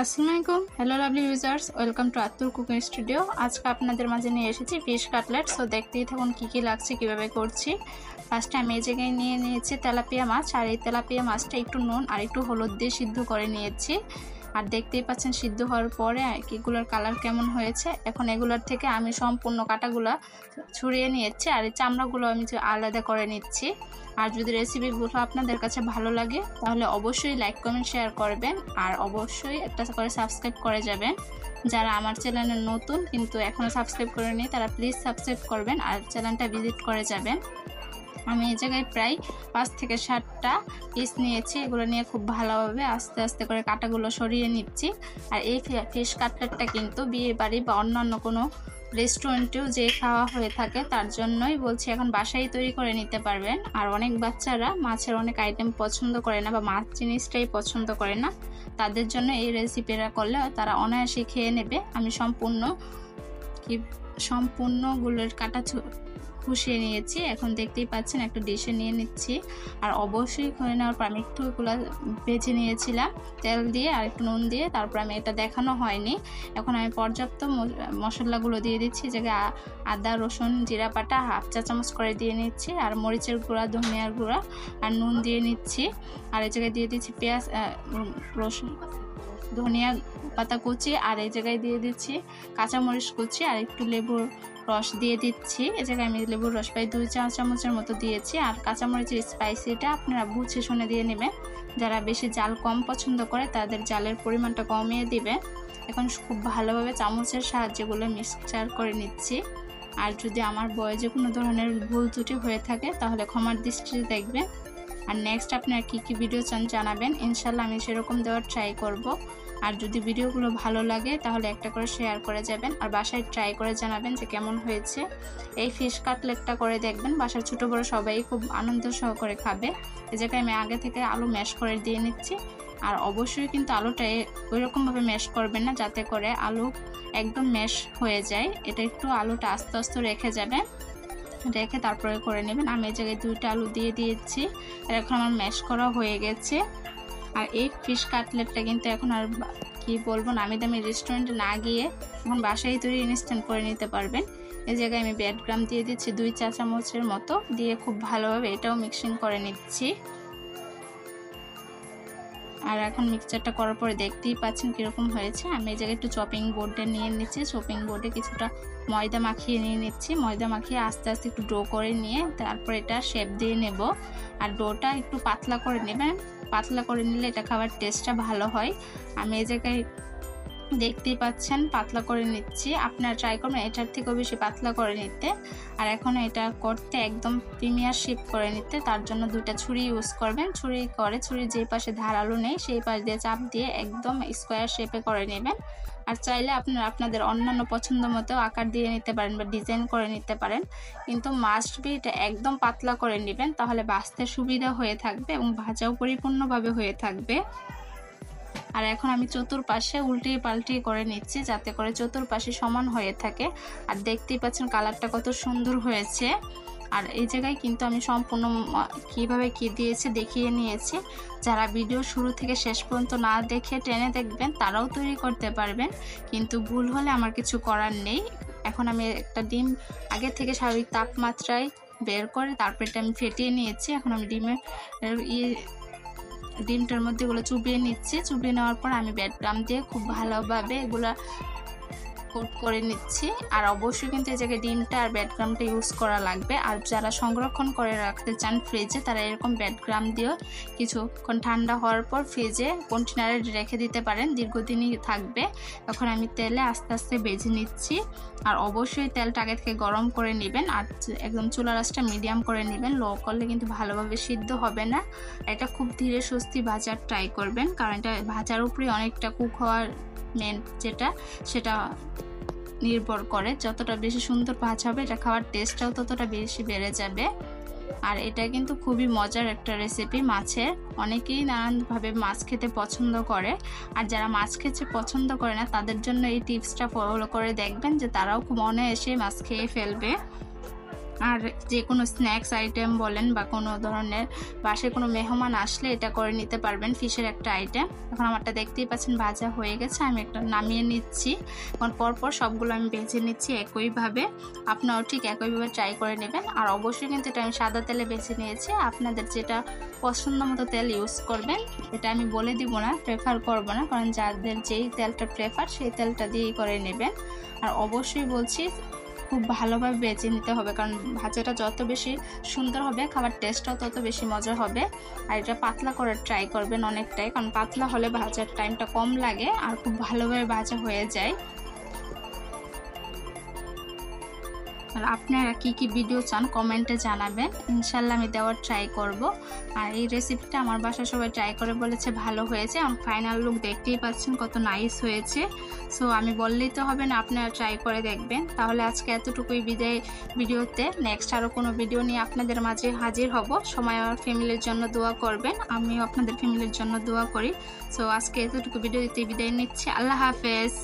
আসসালামু আলাইকুম, hello lovely users, welcome to Attur cooking studio. আজকে আপনাদের মাঝে নিয়ে এসেছি ফিশ কাটলেট। সো দেখতেই থাকুন কী কী লাগছে, কীভাবে করছি। ফার্স্টে আমি এই জায়গায় নিয়ে নিয়েছি তেলাপিয়া মাছ, আর এই তেলাপিয়া মাছটা একটু নুন আর একটু হলুদ দিয়ে সিদ্ধ করে নিয়েছি। আর দেখতেই পাচ্ছেন সিদ্ধ হওয়ার পরে এগুলোর কালার কেমন হয়েছে। এখন এগুলোর থেকে আমি সম্পূর্ণ কাঁটাগুলো ছুড়িয়ে নিয়েছি, আর এই চামড়াগুলো আমি আলাদা করে নিচ্ছি। আর যদি রেসিপিগুলো আপনাদের কাছে ভালো লাগে তাহলে অবশ্যই লাইক কমেন্ট শেয়ার করবেন, আর অবশ্যই একটা করে সাবস্ক্রাইব করে যাবেন। যারা আমার চ্যানেলে নতুন কিন্তু এখনও সাবস্ক্রাইব করেনি তারা প্লিজ সাবস্ক্রাইব করবেন আর চ্যানেলটা ভিজিট করে যাবেন। আমি এই জায়গায় প্রায় 5 থেকে 7টা পিস নিয়েছি। এগুলো নিয়ে খুব ভালোভাবে আস্তে আস্তে করে কাঁটাগুলো সরিয়ে নিচ্ছি। আর এই ফিশ কাটলেটটা কিন্তু বিয়ে বাড়ি বা অন্যান্য কোনো রেস্টুরেন্টেও যে খাওয়া হয়ে থাকে, তার জন্যই বলছি এখন বাসায় তৈরি করে নিতে পারবেন। আর অনেক বাচ্চারা মাছের অনেক আইটেম পছন্দ করে না বা মাছ জিনিসটাই পছন্দ করে না, তাদের জন্য এই রেসিপিটা করলে তারা অনায়াসে খেয়ে নেবে। আমি সম্পূর্ণগুলোর কাটা খুশিয়ে নিয়েছি। এখন দেখতেই পাচ্ছেন একটা ডিশে নিয়ে নিচ্ছি। আর অবশ্যই করে নেওয়ার পর আমি একটুগুলো ভেজে নিয়েছিলাম তেল দিয়ে আর একটু নুন দিয়ে। তারপর আমি এটা দেখানো হয়নি। এখন আমি পর্যাপ্ত মশলাগুলো দিয়ে দিচ্ছি। জায়গায় আদা রসুন জিরা বাটা 1/2 চা চামচ করে দিয়ে নিচ্ছি, আর মরিচের গুঁড়া ধনিয়ার গুঁড়া আর নুন দিয়ে নিচ্ছি। আর এই জায়গায় দিয়ে দিচ্ছি পেঁয়াজ রসুন ধনিয়া পাতা কুচি, আর এই জায়গায় দিয়ে দিচ্ছি কাঁচামরিচ কুচি আর একটু লেবুর রস দিয়ে দিচ্ছি। এই জায়গায় আমি লেবুর রস প্রায় 2 চা চামচের মতো দিয়েছি। আর কাঁচামরিচের স্পাইসিটা আপনারা বুঝে শুনে দিয়ে নেবেন। যারা বেশি জাল কম পছন্দ করে তাদের জালের পরিমাণটা কমিয়ে দিবে। এখন খুব ভালোভাবে চামচের সাহায্যে এগুলো মিক্সচার করে নিচ্ছি। আর যদি আমার বয়সে কোনো ধরনের ভুল ত্রুটি হয়ে থাকে তাহলে ক্ষমার দৃষ্টিতে দেখবেন। আর নেক্সট আপনারা কী কী ভিডিও চান জানাবেন, ইনশাল্লাহ আমি সেরকম দেওয়ার ট্রাই করব। আর যদি ভিডিওগুলো ভালো লাগে তাহলে একটা করে শেয়ার করে যাবেন, আর বাসায় ট্রাই করে জানাবেন যে কেমন হয়েছে। এই ফিশ কাটলেটটা করে দেখবেন, বাসার ছোটো বড়ো সবাই খুব আনন্দ সহকারে খাবে। এই জায়গায় আমি আগে থেকে আলু ম্যাশ করে দিয়ে নিচ্ছি। আর অবশ্যই কিন্তু আলুটা ওইরকমভাবে ম্যাশ করবেন না যাতে করে আলু একদম ম্যাশ হয়ে যায়। এটা একটু আলুটা আস্তে আস্তে রেখে তারপরে করে নেবেন। আমি এই জায়গায় 2টা আলু দিয়ে দিয়েছি, আর এখন আমার ম্যাশ করা হয়ে গেছে। আর এই ফিশ কাটলেটটা কিন্তু এখন আর কি বলবো, নামি দামি রেস্টুরেন্টে না গিয়ে এখন বাসায় তৈরি ইনস্ট্যান্ট করে নিতে পারবেন। এই জায়গায় আমি ব্রেডক্রাম দিয়ে দিচ্ছি 2 চা চামচের মতো, দিয়ে খুব ভালোভাবে এটাও মিক্সিং করে নিচ্ছি। আর এখন মিক্সচারটা করার পরে দেখতেই পাচ্ছেন কীরকম হয়েছে। আমি এই জায়গায় একটু চপিং বোর্ডে নিয়ে নিচ্ছি। চপিং বোর্ডে কিছুটা ময়দা মাখিয়ে নিয়ে নিচ্ছি। ময়দা মাখিয়ে আস্তে আস্তে একটু ডো করে নিয়ে তারপর এটা শেপ দিয়ে নেব। আর ডোটা একটু পাতলা করে নেবেন, পাতলা করে নিলে এটা খাবার টেস্টটা ভালো হয়। আমি এই জায়গায় দেখতেই পাচ্ছেন পাতলা করে নিচ্ছি। আপনারা ট্রাই করবেন এটার থেকেও বেশি পাতলা করে নিতে। আর এখন এটা করতে একদম প্রিমিয়ার শেপ করে নিতে, তার জন্য 2টা ছুরি ইউজ করবেন। ছুরির যে পাশে ধারালো নেই সেই পাশ দিয়ে চাপ দিয়ে একদম স্কোয়ার শেপে করে নেবেন। আর চাইলে আপনারা আপনাদের অন্যান্য পছন্দ মতো আকার দিয়ে নিতে পারেন বা ডিজাইন করে নিতে পারেন, কিন্তু মাস্ট বি এটা একদম পাতলা করে নেবেন, তাহলে বাছতে সুবিধা হয়ে থাকবে এবং ভাজাও পরিপূর্ণভাবে হয়ে থাকবে। আর এখন আমি চতুর্পাশে উল্টিয়ে পাল্টিয়ে করে নিচ্ছি যাতে করে চতুর্পাশে সমান হয়ে থাকে। আর দেখতেই পাচ্ছেন কালারটা কত সুন্দর হয়েছে। আর এই জায়গায় কিন্তু আমি সম্পূর্ণ কিভাবে কি দিয়েছে দেখিয়ে নিয়েছি। যারা ভিডিও শুরু থেকে শেষ পর্যন্ত না দেখে টেনে দেখবেন তারাও তৈরি করতে পারবেন, কিন্তু ভুল হলে আমার কিছু করার নেই। এখন আমি একটা ডিম আগে থেকে স্বাভাবিক তাপমাত্রায় বের করে তারপর এটা আমি ফেটিয়ে নিয়েছি। এখন আমি ডিমটার মধ্যে এগুলো চুবিয়ে নিচ্ছি। চুবিয়ে নেওয়ার পর আমি ব্রেডক্রাম দিয়ে খুব ভালোভাবে এগুলো কোট করে নিচ্ছি। আর অবশ্যই কিন্তু এই জায়গায় ডিমটা আর ব্রেডক্রামটা ইউজ করা লাগবে। আর যারা সংরক্ষণ করে রাখতে চান ফ্রিজে তারা এরকম ব্রেডক্রাম দিয়েও কিছুক্ষণ ঠান্ডা হওয়ার পর ফ্রিজে কন্টেনারে রেখে দিতে পারেন, দীর্ঘদিনই থাকবে। এখন আমি তেলে আস্তে আস্তে ভেজে নিচ্ছি। আর অবশ্যই তেলটা আগে থেকে গরম করে নেবেন, আর একদম চুলার আঁচটা মিডিয়াম করে নেবেন। লো করলে কিন্তু ভালোভাবে সিদ্ধ হবে না। এটা খুব ধীরে সুস্থি ভাজার ট্রাই করবেন, কারণ এটা ভাজার উপরে অনেকটা কুক হওয়ার সেটা নির্ভর করে। যতটা বেশি সুন্দর ভাজা হবে এটা খাওয়ার টেস্টটাও ততটা বেশি বেড়ে যাবে। আর এটা কিন্তু খুবই মজার একটা রেসিপি মাছের। অনেকেই নানানভাবে মাছ খেতে পছন্দ করে, আর যারা মাছ খেতে পছন্দ করে না তাদের জন্য এই টিপসটা ফলো করে দেখবেন যে তারাও খুব অনায়াসে মাছ খেয়ে ফেলবে। আর যে কোনো স্ন্যাক্স আইটেম বলেন বা কোনো ধরনের বাসায় কোনো মেহমান আসলে এটা করে নিতে পারবেন, ফিশের একটা আইটেম। এখন আমারটা দেখতেই পাচ্ছেন ভাজা হয়ে গেছে, আমি একটা নামিয়ে নিচ্ছি। এখন পরপর সবগুলো আমি ভেজে নিচ্ছি একইভাবে। আপনারাও ঠিক একইভাবে ট্রাই করে নেবেন। আর অবশ্যই কিন্তু এটা আমি সাদা তেলে বেছে নিয়েছি, আপনাদের যেটা পছন্দ মতো তেল ইউজ করবেন। এটা আমি বলে দিব না, প্রেফার করব না, কারণ যাদের যেই তেলটা প্রেফার সেই তেলটা দিয়েই করে নেবেন। আর অবশ্যই বলছি খুব ভালোভাবে বেছে নিতে হবে, কারণ ভাজাটা যত বেশি সুন্দর হবে খাবার টেস্টটাও তত বেশি মজা হবে। আর এটা পাতলা করে ট্রাই করবেন অনেকটাই, কারণ পাতলা হলে ভাজার টাইমটা কম লাগে আর খুব ভালোভাবে ভাজা হয়ে যায়। আর আপনারা কি কি ভিডিও চান কমেন্টে জানাবেন, ইনশাল্লাহ আমি দেওয়ার ট্রাই করব। আর এই রেসিপিটা আমার বাসায় সবাই ট্রাই করে বলেছে ভালো হয়েছে। আমার ফাইনাল লুক দেখতেই পাচ্ছেন কত নাইস হয়েছে। সো আমি বললেই তো হবে না, আপনারা ট্রাই করে দেখবেন। তাহলে আজকে এতটুকুই বিদায় ভিডিওতে। নেক্সট আরও কোনো ভিডিও নিয়ে আপনাদের মাঝে হাজির হব। সময় আমার ফ্যামিলির জন্য দোয়া করবেন, আমিও আপনাদের ফ্যামিলির জন্য দোয়া করি। সো আজকে এতটুকু ভিডিওতে বিদায় নিচ্ছি। আল্লাহ হাফেজ।